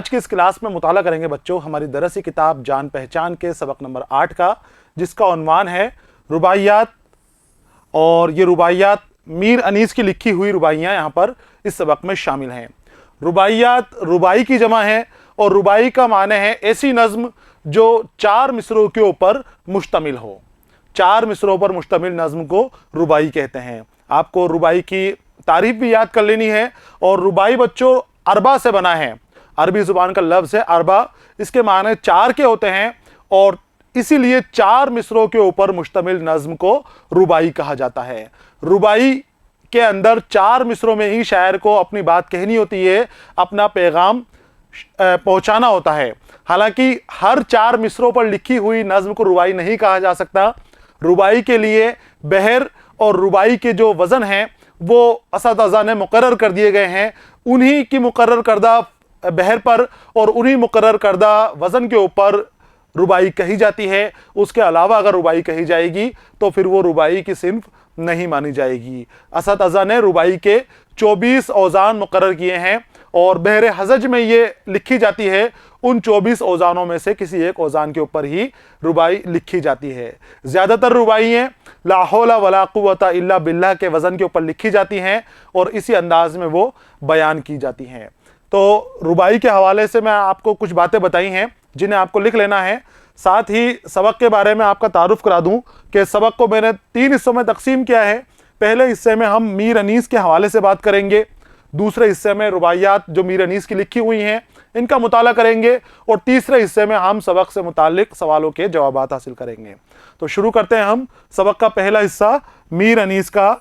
आज की इस क्लास में मुताला करेंगे बच्चों हमारी दरसी किताब जान पहचान के सबक नंबर 8 का, जिसका उन्वान है रुबाइयात। और ये रुबाइयात मीर अनीस की लिखी हुई रुबाइयाँ यहाँ पर इस सबक में शामिल हैं। रुबाइयात रुबाई की जमा है और रुबाई का माने है ऐसी नज़्म जो 4 मिसरों के ऊपर मुश्तमिल हो। 4 मिसरों पर मुश्तमिल नज़्म को रुबाई कहते हैं। आपको रुबाई की तारीफ भी याद कर लेनी है। और रुबाई बच्चों अरबा से बना है, अरबी ज़ुबान का लफ्ज़ है अरबा, इसके माने 4 के होते हैं और इसीलिए 4 मिसरों के ऊपर मुश्तमिल नज़्म को रुबाई कहा जाता है। रुबाई के अंदर 4 मिसरों में ही शायर को अपनी बात कहनी होती है, अपना पैगाम पहुंचाना होता है। हालांकि हर 4 मिसरों पर लिखी हुई नज़्म को रुबाई नहीं कहा जा सकता। रुबाई के लिए बहर और रुबाई के जो वज़न हैं वो असातिज़ा ने मुकर्रर कर दिए गए हैं। उन्हीं की मुकर्रर करदा बहर पर और उन्हीं मुकर्रर करदा वज़न के ऊपर रुबाई कही जाती है। उसके अलावा अगर रुबाई कही जाएगी तो फिर वो रुबाई की सिन्फ नहीं मानी जाएगी। असातिज़ा ने रुबाई के 24 औज़ान मुकर्रर किए हैं और बहर हज़ज में ये लिखी जाती है। उन 24 औज़ानों में से किसी एक औज़ान के ऊपर ही रुबाई लिखी जाती है। ज़्यादातर रुबाइयाँ ला हौला वला कुव्वता इल्ला बिल्लाह के वज़न के ऊपर लिखी जाती हैं और इसी अंदाज में वो बयान की जाती हैं। तो रुबाई के हवाले से मैं आपको कुछ बातें बताई हैं जिन्हें आपको लिख लेना है। साथ ही सबक के बारे में आपका तारुफ करा दूं कि सबक को मैंने 3 हिस्सों में तकसीम किया है। पहले हिस्से में हम मीर अनीस के हवाले से बात करेंगे, दूसरे हिस्से में रुबाइयात जो मीर अनीस की लिखी हुई हैं इनका मुताला करेंगे और तीसरे हिस्से में हम सबक से मुतालिक सवालों के जवाबात हासिल करेंगे। तो शुरू करते हैं हम सबक का पहला हिस्सा, मीर अनीस का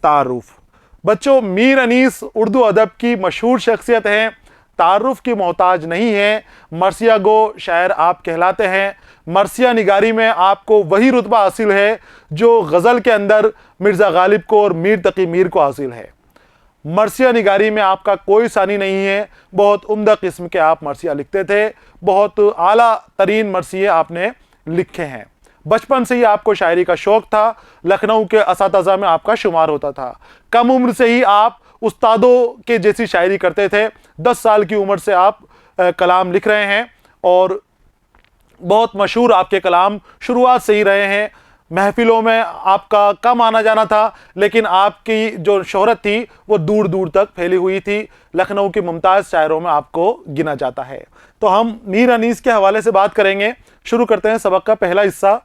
तारुफ। बच्चों, मीर अनीस उर्दू अदब की मशहूर शख्सियत हैं, तारुफ की मोहताज नहीं है। मरसिया गो शायर आप कहलाते हैं। मरसिया निगारी में आपको वही रुतबा हासिल है जो गज़ल के अंदर मिर्ज़ा गालिब को और मीर तकी मीर को हासिल है। मरसिया निगारी में आपका कोई सानी नहीं है। बहुत उम्दा किस्म के आप मरसिया लिखते थे, बहुत आला तरीन मरसिए आपने लिखे हैं। बचपन से ही आपको शायरी का शौक़ था। लखनऊ के असातिज़ा में आपका शुमार होता था। कम उम्र से ही आप उस्तादों के जैसी शायरी करते थे। 10 साल की उम्र से आप कलाम लिख रहे हैं और बहुत मशहूर आपके कलाम शुरुआत से ही रहे हैं। महफिलों में आपका कम आना जाना था, लेकिन आपकी जो शोहरत थी वो दूर दूर तक फैली हुई थी। लखनऊ की मुमताज़ शायरों में आपको गिना जाता है। तो हम मीर अनीस के हवाले से बात करेंगे। शुरू करते हैं सबक का पहला हिस्सा।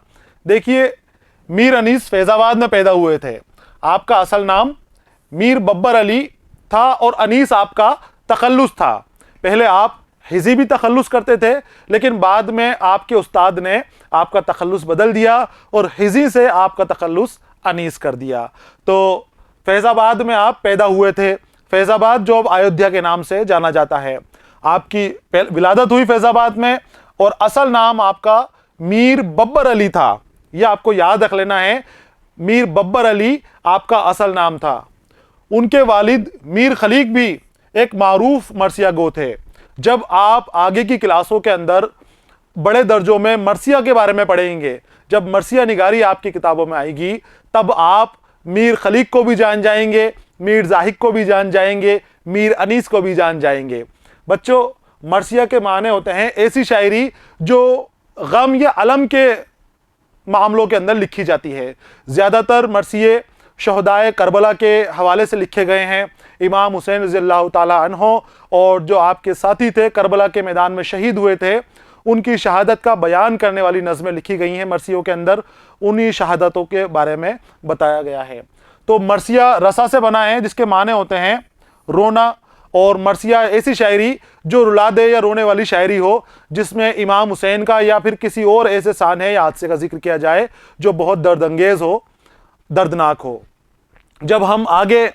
देखिए, मीर अनीस फैज़ाबाद में पैदा हुए थे। आपका असल नाम मीर बब्बर अली था और अनीस आपका तखल्लुस था। पहले आप हिज़ी भी तखल्लुस करते थे, लेकिन बाद में आपके उस्ताद ने आपका तखल्लुस बदल दिया और हिज़ी से आपका तखल्लुस अनीस कर दिया। तो फैज़ाबाद में आप पैदा हुए थे। फैज़ाबाद जो अब अयोध्या के नाम से जाना जाता है। आपकी विलादत हुई फैज़ाबाद में और असल नाम आपका मीर बब्बर अली था। यह आपको याद रख लेना है, मीर बब्बर अली आपका असल नाम था। उनके वालिद मीर खलीक भी एक मारूफ मरसिया गो थे। जब आप आगे की क्लासों के अंदर बड़े दर्जों में मरसिया के बारे में पढ़ेंगे, जब मरसिया निगारी आपकी किताबों में आएगी, तब आप मीर खलीक को भी जान जाएंगे, मीर ज़ाहिक को भी जान जाएंगे, मीर अनीस को भी जान जाएंगे। बच्चों, मरसिया के माने होते हैं ऐसी शायरी जो गम या अलम के मामलों के अंदर लिखी जाती है। ज़्यादातर मरसिए शहदाए करबला के हवाले से लिखे गए हैं। इमाम हुसैन रज़ियल्लाहु ताला अन्हो और जो आपके साथी थे करबला के मैदान में शहीद हुए थे, उनकी शहादत का बयान करने वाली नज़में लिखी गई हैं मरसियों के अंदर। उन्हीं शहादतों के बारे में बताया गया है। तो मरसिया रसा से बना है जिसके माने होते हैं रोना, और मरसिया ऐसी शायरी जो रुला दे या रोने वाली शायरी हो, जिसमें इमाम हुसैन का या फिर किसी और ऐसे सानह या हादसे का जिक्र किया जाए जो बहुत दर्दअंगेज़ हो, दर्दनाक हो। जब हम आगे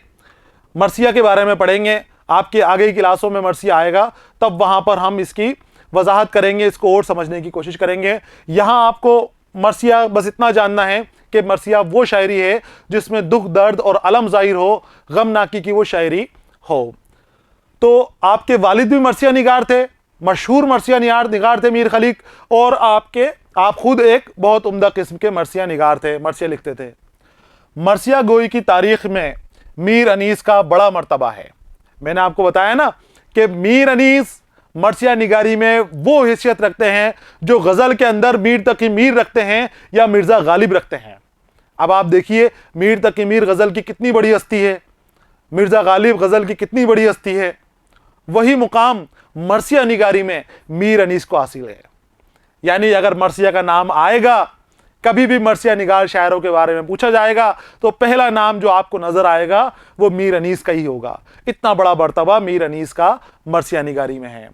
मरसिया के बारे में पढ़ेंगे, आपके आगे की क्लासों में मरसिया आएगा, तब वहाँ पर हम इसकी वजाहत करेंगे, इसको और समझने की कोशिश करेंगे। यहाँ आपको मरसिया बस इतना जानना है कि मरसिया वो शायरी है जिसमें दुख, दर्द और अलम ज़ाहिर हो, गमनाकी की वो शायरी हो। तो आपके वालिद भी मरसिया निगार थे, मशहूर मरसिया निगार थे मीर खलीक, और आप खुद एक बहुत उम्दा किस्म के मरसिया निगार थे, मरसिया लिखते थे। मरसिया गोई की तारीख में मीर अनीस का बड़ा मर्तबा है। मैंने आपको बताया ना कि मीर अनीस मरसिया निगारी में वो हैसियत रखते हैं जो गज़ल के अंदर मीर तकी मीर रखते हैं या मिर्ज़ा गालिब रखते हैं। अब आप देखिए मीर तकी मीर गज़ल की कितनी बड़ी हस्ती है, मिर्ज़ा गालिब गज़ल की कितनी बड़ी हस्ती है, वही मुकाम मरसिया निगारी में मीर अनीस को हासिल है। यानी अगर मरसिया का नाम आएगा, कभी भी मरसिया निगार शायरों के बारे में पूछा जाएगा तो पहला नाम जो आपको नजर आएगा वो मीर अनीस का ही होगा। इतना बड़ा मर्तबा मीर अनीस का मरसिया निगारी में है।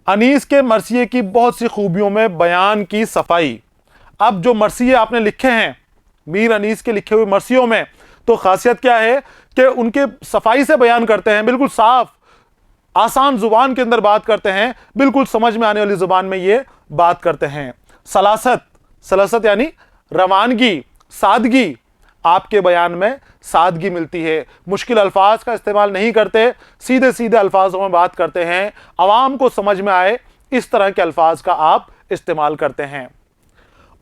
अनीस के मरसिए की बहुत सी खूबियों में बयान की सफाई। अब जो मरसिए आपने लिखे हैं मीर अनीस के लिखे हुए मरसियों में, तो खासियत क्या है कि उनके सफाई से बयान करते हैं, बिल्कुल साफ आसान जुबान के अंदर बात करते हैं, बिल्कुल समझ में आने वाली जुबान में ये बात करते हैं। सलासत, सलासत यानी रवानगी, सादगी, आपके बयान में सादगी मिलती है। मुश्किल अल्फाज का इस्तेमाल नहीं करते, सीधे सीधे अल्फाजों में बात करते हैं, आवाम को समझ में आए इस तरह के अल्फाज का आप इस्तेमाल करते हैं।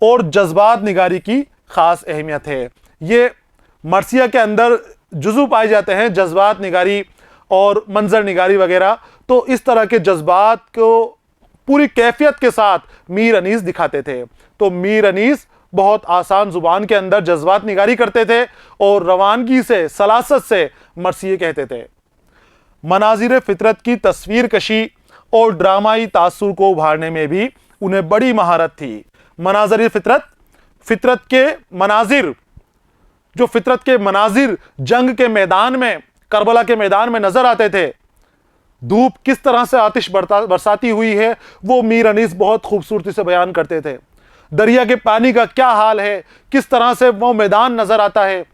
और जज्बात निगारी की खास अहमियत है। ये मरसिया के अंदर जुज़ू पाए जाते हैं, जज्बात निगारी और मंजर निगारी वगैरह। तो इस तरह के जज्बात को पूरी कैफियत के साथ मीर अनीस दिखाते थे। तो मीर अनीस बहुत आसान जुबान के अंदर जज्बात निगारी करते थे और रवानगी से, सलासत से मरसिए कहते थे। मनाजिर फितरत की तस्वीर कशी और ड्रामाई तासुर को उभारने में भी उन्हें बड़ी महारत थी। मनाजिर फितरत, फितरत के मनाजिर, जो फितरत के मनाजिर जंग के मैदान में, करबला के मैदान में नजर आते थे, धूप किस तरह से आतिश बरसाती हुई है वो मीर अनीस बहुत खूबसूरती से बयान करते थे। दरिया के पानी का क्या हाल है, किस तरह से वो मैदान नजर आता है,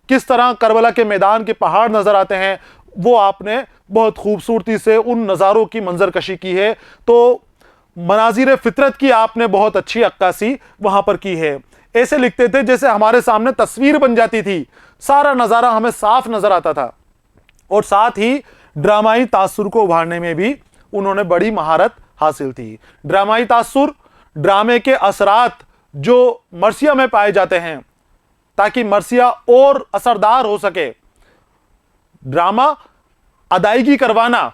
किस तरह करबला के मैदान के पहाड़ नजर आते हैं, वो आपने बहुत खूबसूरती से उन नज़ारों की मंजर कशी की है। तो मनाजिर फितरत की आपने बहुत अच्छी अक्कासी वहां पर की है। ऐसे लिखते थे जैसे हमारे सामने तस्वीर बन जाती थी, सारा नज़ारा हमें साफ नजर आता था। और साथ ही ड्रामाई तासुर को उभारने में भी उन्होंने बड़ी महारत हासिल थी। ड्रामाई तासुर, ड्रामे के असरात जो मरसिया में पाए जाते हैं ताकि मरसिया और असरदार हो सके। ड्रामा अदायगी करवाना,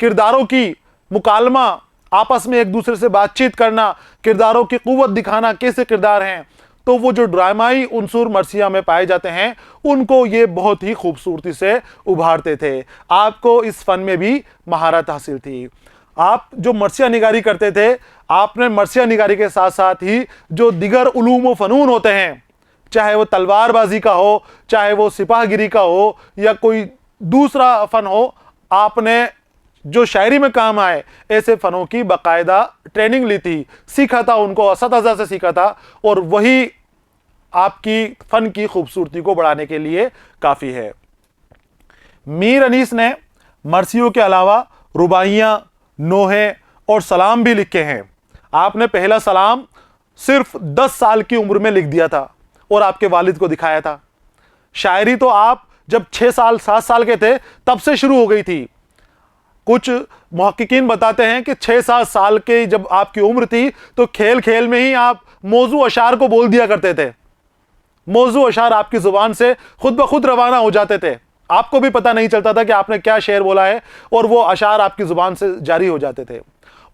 किरदारों की मुकालमा, आपस में एक दूसरे से बातचीत करना, किरदारों की कुव्वत दिखाना, कैसे किरदार हैं, तो वो जो ड्रामाई उनसुर मरसिया में पाए जाते हैं उनको ये बहुत ही खूबसूरती से उभारते थे। आपको इस फन में भी महारत हासिल थी। आप जो मरसिया निगारी करते थे, आपने मरसिया निगारी के साथ साथ ही जो दिगर उलूम व फनून होते हैं, चाहे वो तलवारबाजी का हो, चाहे वो सिपाहगिरी का हो या कोई दूसरा फन हो, आपने जो शायरी में काम आए ऐसे फनों की बाकायदा ट्रेनिंग ली थी, सीखा था, उनको असतज़ा से सीखा था, और वही आपकी फन की खूबसूरती को बढ़ाने के लिए काफ़ी है। मीर अनीस ने मरसियों के अलावा रुबाइयाँ, नोहे और सलाम भी लिखे हैं। आपने पहला सलाम सिर्फ 10 साल की उम्र में लिख दिया था और आपके वालिद को दिखाया था। शायरी तो आप जब 6 साल 7 साल के थे तब से शुरू हो गई थी। कुछ मुहक्किकीन बताते हैं कि 6-7 साल के जब आपकी उम्र थी तो खेल खेल में ही आप मौजू अशार को बोल दिया करते थे। मौजू अशार आपकी जुबान से खुद ब खुद रवाना हो जाते थे, आपको भी पता नहीं चलता था कि आपने क्या शेर बोला है, और वो अशार आपकी जुबान से जारी हो जाते थे।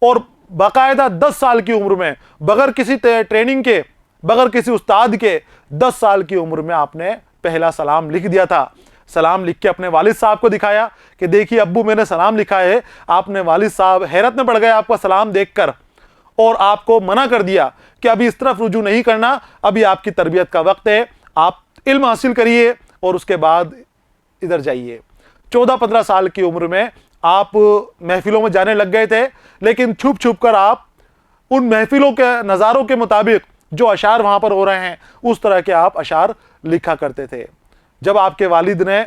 और बाकायदा 10 साल की उम्र में, बगैर किसी ट्रेनिंग के, बगैर किसी उस्ताद के, 10 साल की उम्र में आपने पहला सलाम लिख दिया था। सलाम लिख के अपने वालिद साहब को दिखाया कि देखिए अब्बू मैंने सलाम लिखा है। आपने वालिद साहब हैरत में पड़ गए आपका सलाम देखकर, और आपको मना कर दिया कि अभी इस तरफ रुजू नहीं करना, अभी आपकी तरबियत का वक्त है, आप इल्म हासिल करिए और उसके बाद इधर जाइए। 14-15 साल की उम्र में आप महफिलों में जाने लग गए थे, लेकिन छुप छुप कर आप उन महफिलों के नज़ारों के मुताबिक जो अशार वहाँ पर हो रहे हैं उस तरह के आप अशार लिखा करते थे। जब आपके वालिद ने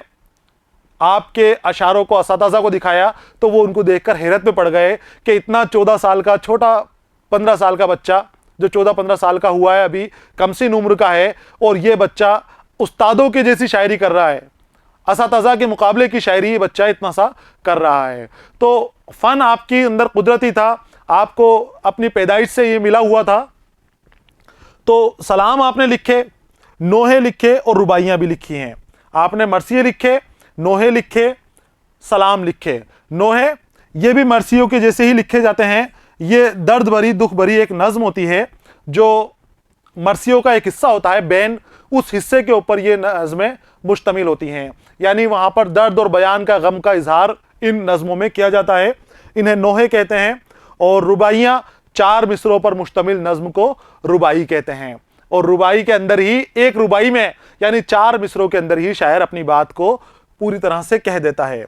आपके अशारों को असतज़ा को दिखाया तो वो उनको देखकर हैरत में पड़ गए कि इतना 14 साल का छोटा 15 साल का बच्चा, जो 14-15 साल का हुआ है, अभी कमसिन उम्र का है, और ये बच्चा उस्तादों के जैसी शायरी कर रहा है, असतज़ा के मुकाबले की शायरी ये बच्चा इतना सा कर रहा है। तो फ़न आपके अंदर कुदरती था, आपको अपनी पैदाइश से ये मिला हुआ था। तो सलाम आपने लिखे, नोहे लिखे और रुबाइयाँ भी लिखी हैं। आपने मरसिए लिखे, नोहे लिखे, सलाम लिखे। नोहे ये भी मरसियों के जैसे ही लिखे जाते हैं। ये दर्द भरी दुख भरी एक नज्म होती है जो मरसियों का एक हिस्सा होता है, बैन, उस हिस्से के ऊपर ये नज़में मुश्तमिल होती हैं। यानी वहाँ पर दर्द और बयान का, गम का इजहार इन नज़मों में किया जाता है। इन्हें नोहे कहते हैं। और रुबाइयाँ 4 मिसरों पर मुश्तमिल नज़्म को रुबाई कहते हैं। और रुबाई के अंदर ही, एक रुबाई में यानी 4 मिसरों के अंदर ही शायर अपनी बात को पूरी तरह से कह देता है।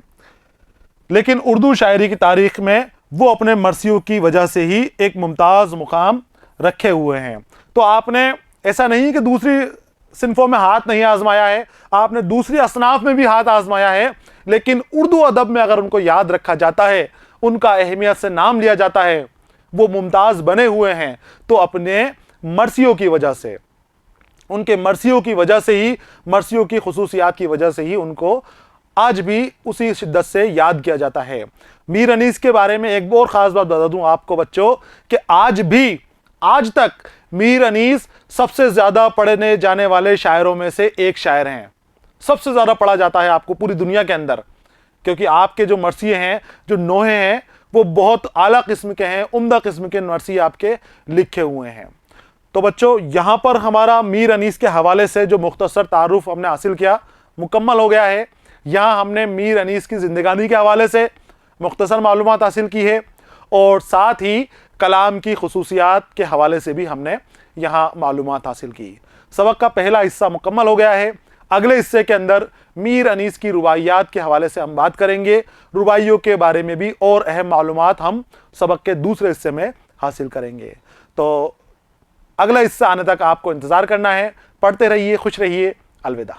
लेकिन उर्दू शायरी की तारीख में वो अपने मरसियों की वजह से ही एक मुमताज़ मुकाम रखे हुए हैं। तो आपने ऐसा नहीं कि दूसरी सिनफों में हाथ नहीं आजमाया है, आपने दूसरी असनाफ में भी हाथ आजमाया है, लेकिन उर्दू अदब में अगर उनको याद रखा जाता है, उनका अहमियत से नाम लिया जाता है, वो मुमताज़ बने हुए हैं तो अपने मरसियों की वजह से, उनके मरसियों की वजह से ही, मरसियों की खुसूसियात की वजह से ही उनको आज भी उसी शिद्दत से याद किया जाता है। मीर अनीस के बारे में एक और ख़ास बात बता दूं आपको बच्चों कि आज तक मीर अनीस सबसे ज़्यादा पढ़ने जाने वाले शायरों में से एक शायर हैं। सबसे ज़्यादा पढ़ा जाता है आपको पूरी दुनिया के अंदर, क्योंकि आपके जो मरसिये हैं, जो नोहे हैं, वो बहुत आला किस्म के हैं, उम्दा किस्म के मरसिये आपके लिखे हुए हैं। तो बच्चों, यहाँ पर हमारा मीर अनीस के हवाले से जो मुख्तसर तारुफ हमने हासिल किया मुकम्मल हो गया है। यहाँ हमने मीर अनीस की ज़िंदगानी के हवाले से मुख्तसर मालूमात हासिल की है और साथ ही कलाम की खुसूसियात के हवाले से भी हमने यहाँ मालूमात हासिल की। सबक का पहला हिस्सा मुकम्मल हो गया है। अगले हिस्से के अंदर मीर अनीस की रुबाइयात के हवाले से हम बात करेंगे। रुबाइयों के बारे में भी और अहम मालूमात हम सबक के दूसरे हिस्से में हासिल करेंगे। तो अगला हिस्सा आने तक आपको इंतज़ार करना है। पढ़ते रहिए, खुश रहिए। अलविदा।